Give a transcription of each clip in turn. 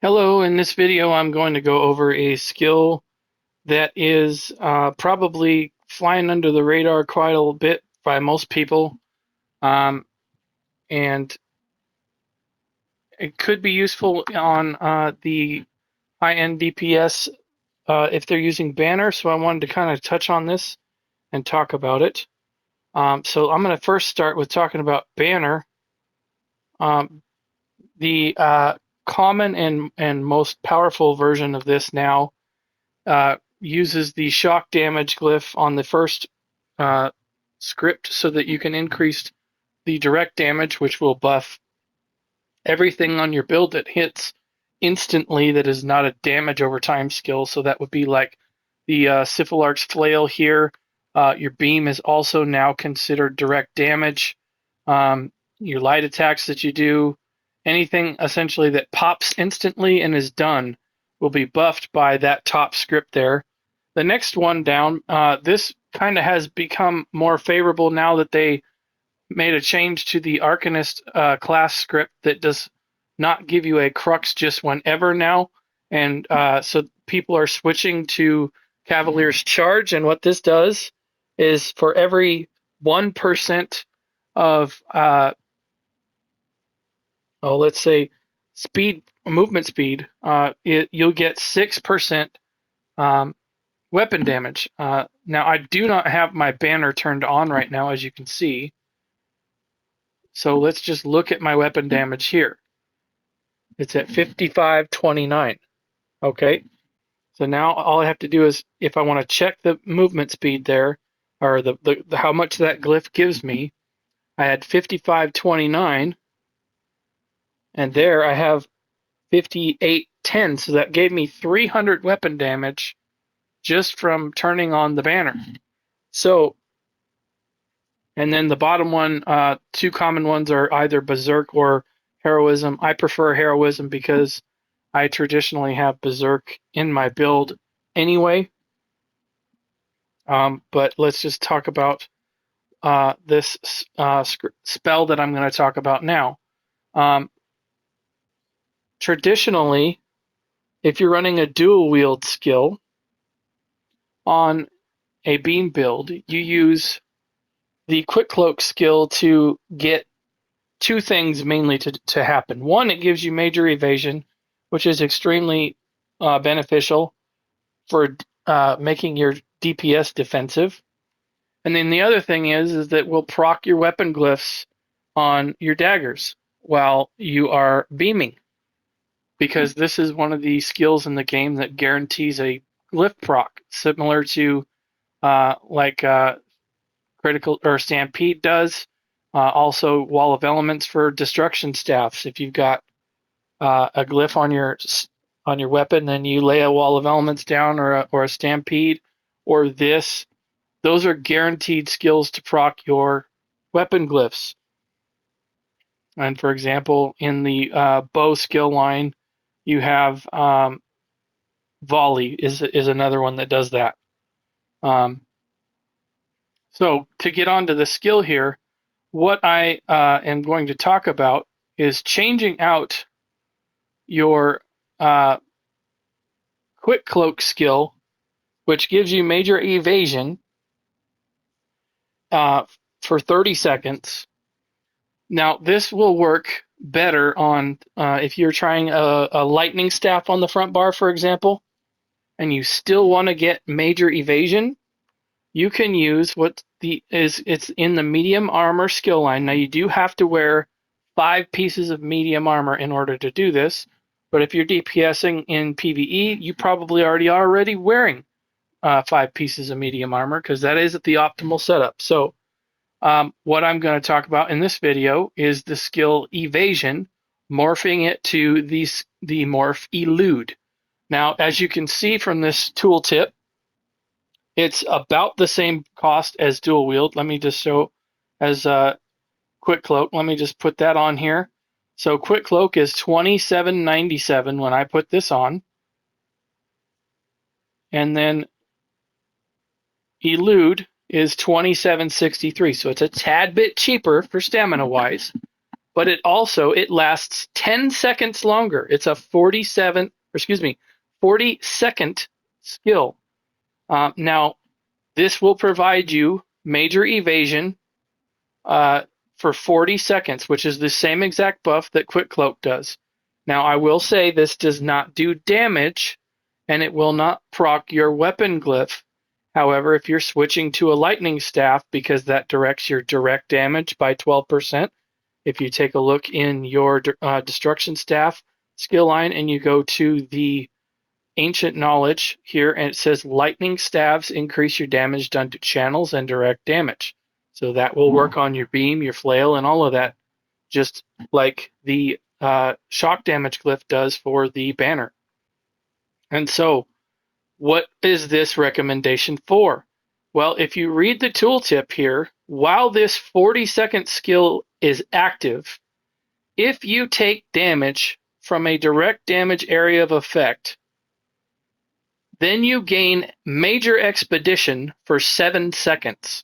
Hello, in this video I'm going to go over a skill that is probably flying under the radar quite a little bit by most people, um, and it could be useful on the high-end DPS if they're using banner, so I wanted to kind of touch on this and talk about it. So I'm going to first start with talking about banner. Um, the common and most powerful version of this now uses the shock damage glyph on the first script so that you can increase the direct damage, which will buff everything on your build that hits instantly that is not a damage over time skill. So that would be like the Syphilarch's Flail here. Your beam is also now considered direct damage. Your light attacks that you do, anything essentially that pops instantly and is done, will be buffed by that top script there. The next one down, this kind of has become more favorable now that they made a change to the Arcanist class script that does not give you a crux just whenever now. And so people are switching to Cavalier's charge. And what this does is for every 1% of, let's say, movement speed, you'll get 6% weapon damage. Now, I do not have my banner turned on right now, as you can see. So let's just look at my weapon damage here. It's at 5529. Okay. So now all I have to do is, if I want to check the movement speed there, or the how much that glyph gives me, I had 5529, and there I have 5810. So that gave me 300 weapon damage just from turning on the banner. So, and then the bottom one, two common ones are either Berserk or Heroism. I prefer Heroism because I traditionally have Berserk in my build anyway. But let's just talk about this spell that I'm going to talk about now. Traditionally, if you're running a dual wield skill on a beam build, you use the Quickcloak skill to get two things mainly to happen. One, it gives you major evasion, which is extremely beneficial for making your DPS defensive. And then the other thing is that we'll proc your weapon glyphs on your daggers while you are beaming, because this is one of the skills in the game that guarantees a glyph proc, similar to like Critical or Stampede does. Also, Wall of Elements for destruction staffs. If you've got a glyph on your weapon, then you lay a Wall of Elements down, or a Stampede, or this. Those are guaranteed skills to proc your weapon glyphs. And for example, in the bow skill line, you have volley is another one that does that. So to get onto the skill here, what I am going to talk about is changing out your Quickcloak skill, which gives you major evasion for 30 seconds. Now, this will work better on if you're trying a lightning staff on the front bar, for example, and you still want to get major evasion. You can use it's in the medium armor skill line. Now, you do have to wear 5 pieces of medium armor in order to do this. But if you're DPSing in PvE, you probably already wearing 5 pieces of medium armor, because that is at the optimal setup. So what I'm going to talk about in this video is the skill Evasion, morphing it to the morph Elude. Now, as you can see from this tooltip, it's about the same cost as Dual Wield. Let me just show as Quickcloak. Let me just put that on here. So Quickcloak is $27.97 when I put this on. And then Elude is $27.63. So it's a tad bit cheaper for stamina wise. but it lasts 10 seconds longer. It's a 40 second skill. Now, this will provide you major evasion for 40 seconds, which is the same exact buff that Quickcloak does. Now, I will say this does not do damage, and it will not proc your weapon glyph. However, if you're switching to a lightning staff, because that directs your direct damage by 12%, if you take a look in your destruction staff skill line and you go to the ancient knowledge here, and it says lightning staves increase your damage done to channels and direct damage. So that will work on your beam, your flail, and all of that, just like the shock damage glyph does for the banner. And so, what is this recommendation for? Well, if you read the tooltip here, while this 40-second skill is active, if you take damage from a direct damage area of effect, then you gain major expedition for 7 seconds.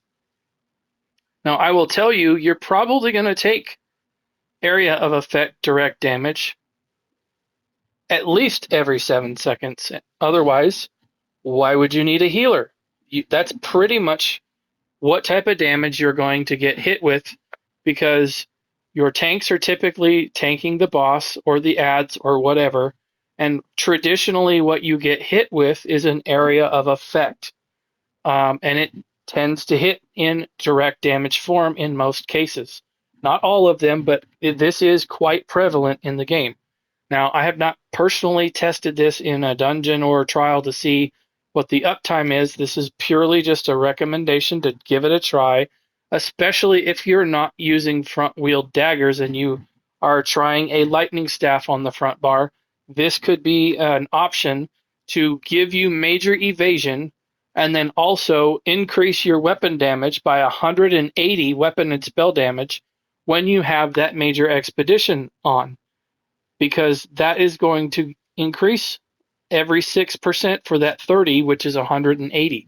Now, I will tell you, you're probably going to take area of effect direct damage at least every 7 seconds. Otherwise, why would you need a healer? That's pretty much what type of damage you're going to get hit with, because your tanks are typically tanking the boss or the ads or whatever, and traditionally what you get hit with is an area of effect, and it tends to hit in direct damage form in most cases. Not all of them, but this is quite prevalent in the game. Now, I have not personally tested this in a dungeon or a trial to see what the uptime is. This is purely just a recommendation to give it a try, especially if you're not using front wield daggers and you are trying a lightning staff on the front bar. This could be an option to give you major evasion and then also increase your weapon damage by 180 weapon and spell damage when you have that major expedition on, because that is going to increase every 6% for that 30, which is 180.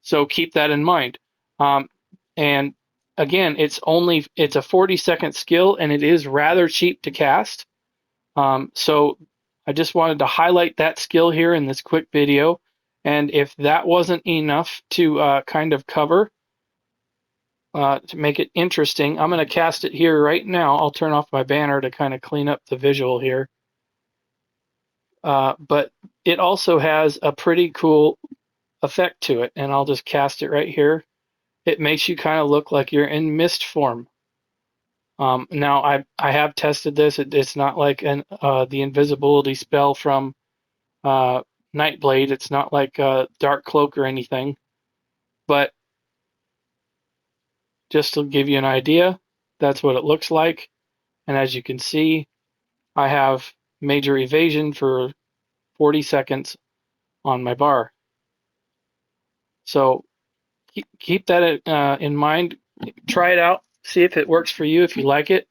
So keep that in mind. And again, it's a 40-second skill, and it is rather cheap to cast. So I just wanted to highlight that skill here in this quick video. And if that wasn't enough to kind of cover, to make it interesting, I'm going to cast it here right now. I'll turn off my banner to kind of clean up the visual here. But it also has a pretty cool effect to it, and I'll just cast it right here. It makes you kind of look like you're in mist form. Now, I have tested this. It's not like the invisibility spell from Nightblade. It's not like Dark Cloak or anything. But just to give you an idea, that's what it looks like. And as you can see, I have major evasion for 40 seconds on my bar. So keep that in mind. Try it out. See if it works for you, if you like it.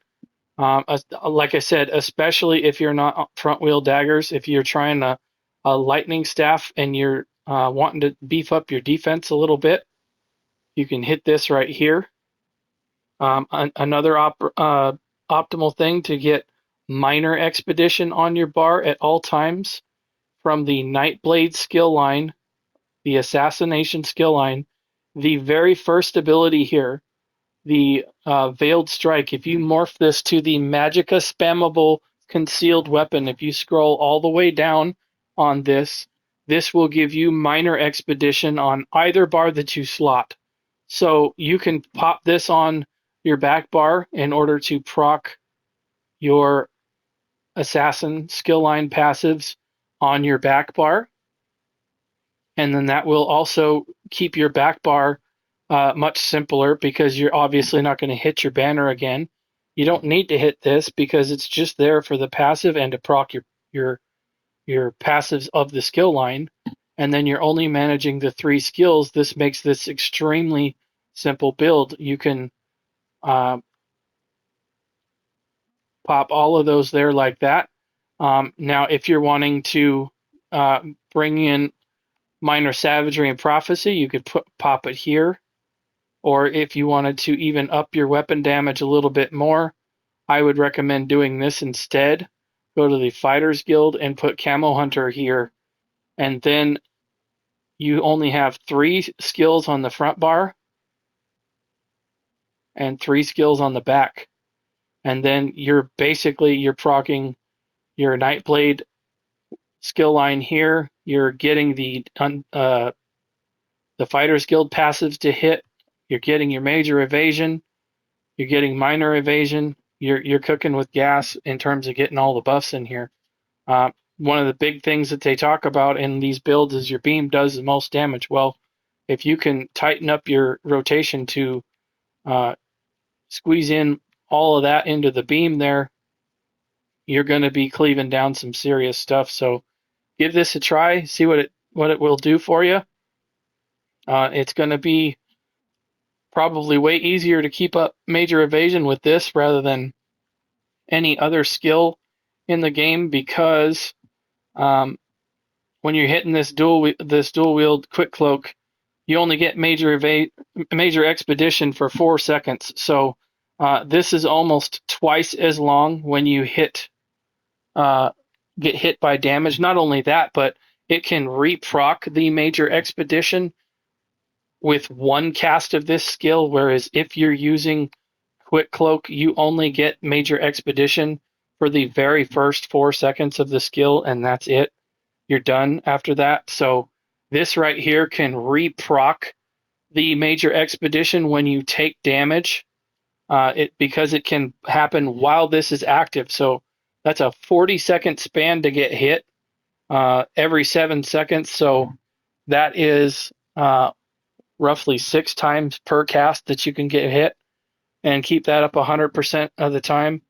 Like I said, especially if you're not front wheel daggers, if you're trying a lightning staff and you're wanting to beef up your defense a little bit, you can hit this right here. Another optimal thing to get minor expedition on your bar at all times from the Nightblade skill line, the assassination skill line, the very first ability here, the Veiled Strike. If you morph this to the Magicka spammable concealed weapon, if you scroll all the way down on this, this will give you minor expedition on either bar that you slot. So you can pop this on your back bar in order to proc your assassin skill line passives on your back bar. And then that will also keep your back bar much simpler, because you're obviously not going to hit your banner again. You don't need to hit this because it's just there for the passive and to proc your passives of the skill line. And then you're only managing the 3 skills. This makes this extremely simple build. You can pop all of those there like that. Now, if you're wanting to bring in minor savagery and prophecy, you could pop it here. Or if you wanted to even up your weapon damage a little bit more, I would recommend doing this instead. Go to the Fighters Guild and put Camo Hunter here, and then you only have 3 skills on the front bar and 3 skills on the back. And then you're procking your Nightblade skill line here. You're getting the Fighters Guild passives to hit. You're getting your major evasion. You're getting minor evasion. You're cooking with gas in terms of getting all the buffs in here. One of the big things that they talk about in these builds is your beam does the most damage. Well, if you can tighten up your rotation to squeeze in all of that into the beam there, you're going to be cleaving down some serious stuff. So give this a try, see what it will do for you. It's going to be probably way easier to keep up major evasion with this rather than any other skill in the game, because when you're hitting this dual wield Quickcloak, you only get major expedition for 4 seconds. So this is almost twice as long when you get hit by damage. Not only that, but it can reproc the major expedition with 1 cast of this skill, whereas if you're using Quickcloak, you only get major expedition for the very first 4 seconds of the skill, and that's it. You're done after that. So this right here can reproc the major expedition when you take damage, because it can happen while this is active. So that's a 40-second span to get hit every 7 seconds. So that is roughly 6 times per cast that you can get hit, and keep that up 100% of the time.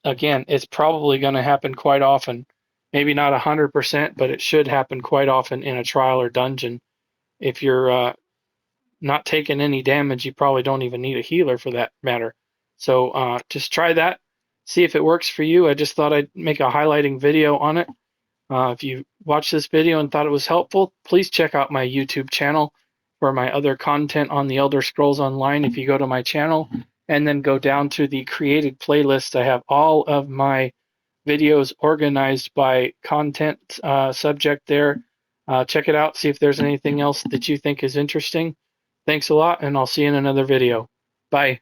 Again, it's probably going to happen quite often. Maybe not 100%, but it should happen quite often in a trial or dungeon. If you're not taking any damage, you probably don't even need a healer for that matter. So just try that, see if it works for you. I just thought I'd make a highlighting video on it. If you watched this video and thought it was helpful, please check out my YouTube channel for my other content on the Elder Scrolls Online. If you go to my channel and then go down to the created playlist, I have all of my videos organized by content subject there. Check it out, see if there's anything else that you think is interesting. Thanks a lot, and I'll see you in another video. Bye.